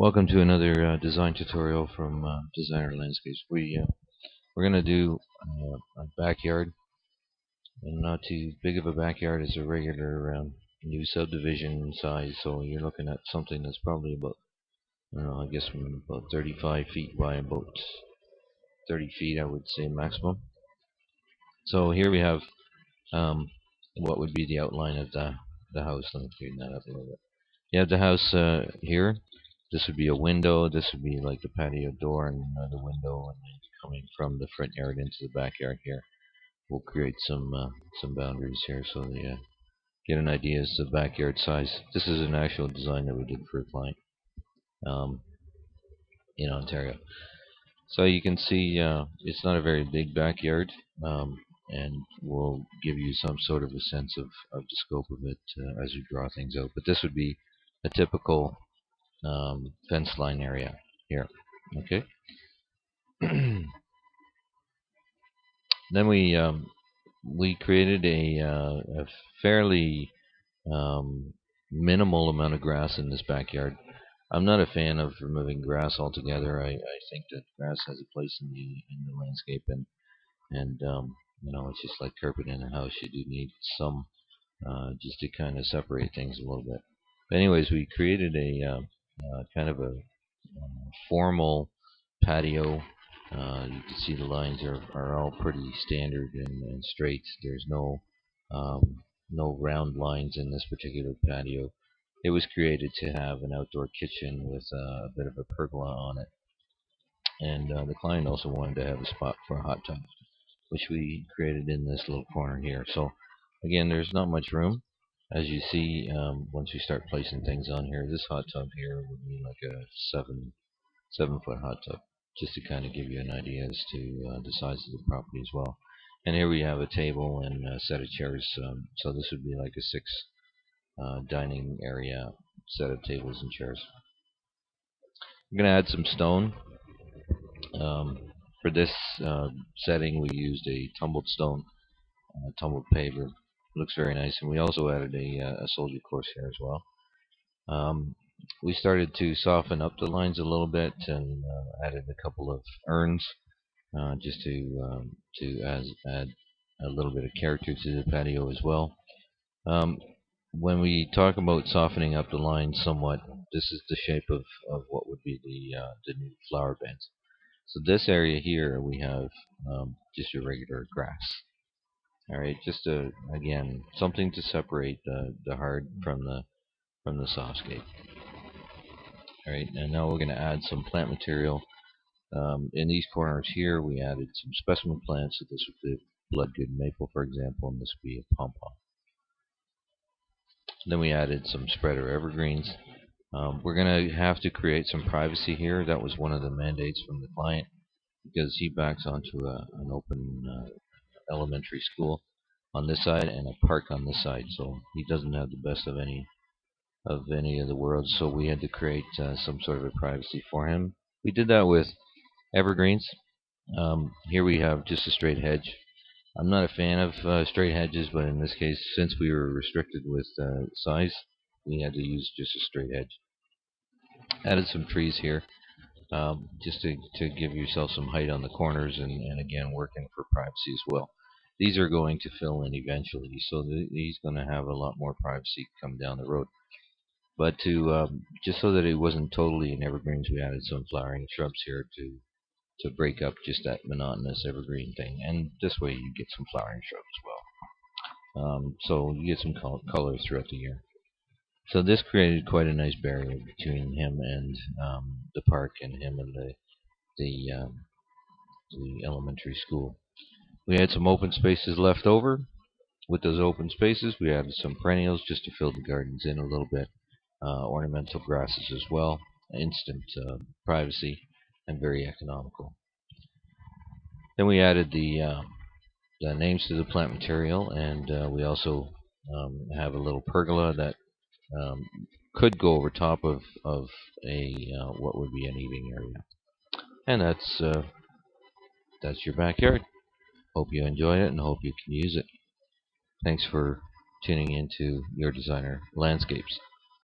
Welcome to another design tutorial from Designer Landscapes. We're gonna do a backyard, and not too big of a backyard as a regular new subdivision size. So you're looking at something that's probably about, I don't know, I guess from about 35 feet by about 30 feet, I would say maximum. So here we have what would be the outline of the house. Let me clean that up a little bit. You have the house here. This would be a window. This would be like the patio door and another window, and then coming from the front yard into the backyard here. We'll create some boundaries here so they get an idea as to the backyard size. This is an actual design that we did for a client um, in Ontario. So you can see it's not a very big backyard, and we'll give you some sort of a sense of the scope of it as we draw things out. But this would be a typical fence line area here. Okay. Then we created a fairly minimal amount of grass in this backyard. I'm not a fan of removing grass altogether. I think that grass has a place in the landscape, and you know, it's just like carpet in a house. You do need some just to kind of separate things a little bit. But anyways, we created a kind of a formal patio. You can see the lines are all pretty standard and straight. There's no round lines in this particular patio. It was created to have an outdoor kitchen with a bit of a pergola on it, and the client also wanted to have a spot for a hot tub, which we created in this little corner here. So again, there's not much room. As you see, once we start placing things on here, this hot tub here would be like a 7-foot hot tub, just to kind of give you an idea as to the size of the property as well. And here we have a table and a set of chairs, so this would be like a 6 dining area set of tables and chairs. I'm going to add some stone. For this setting, we used a tumbled stone, tumbled paver. It looks very nice, and we also added a soldier course here as well. We started to soften up the lines a little bit and added a couple of urns just to add a little bit of character to the patio as well. When we talk about softening up the lines somewhat, this is the shape of what would be the new flower beds. So this area here we have just a regular grass. All right, just again something to separate the hard from the softscape. All right, and now we're going to add some plant material. In these corners here, we added some specimen plants. So this would be bloodgood maple, for example, and this would be a pom-pom. Then we added some spreader evergreens. We're going to have to create some privacy here. That was one of the mandates from the client, because he backs onto an open elementary school on this side and a park on this side, so he doesn't have the best of any of the worlds. So we had to create some sort of a privacy for him. We did that with evergreens. Here we have just a straight hedge. I'm not a fan of straight hedges, but in this case, since we were restricted with size, we had to use just a straight hedge. Added some trees here, just to give yourself some height on the corners, and again, working for privacy as well. These are going to fill in eventually, so he's going to have a lot more privacy come down the road. But to just so that it wasn't totally in evergreens, we added some flowering shrubs here to break up just that monotonous evergreen thing, and this way you get some flowering shrubs as well. So you get some color throughout the year. So this created quite a nice barrier between him and the park, and him and the elementary school. We had some open spaces left over. With those open spaces, we added some perennials just to fill the gardens in a little bit, ornamental grasses as well, instant privacy, and very economical. Then we added the names to the plant material, and we also have a little pergola that could go over top of a what would be an eating area. And that's your backyard. Hope you enjoy it and hope you can use it. Thanks for tuning into Your Designer Landscapes.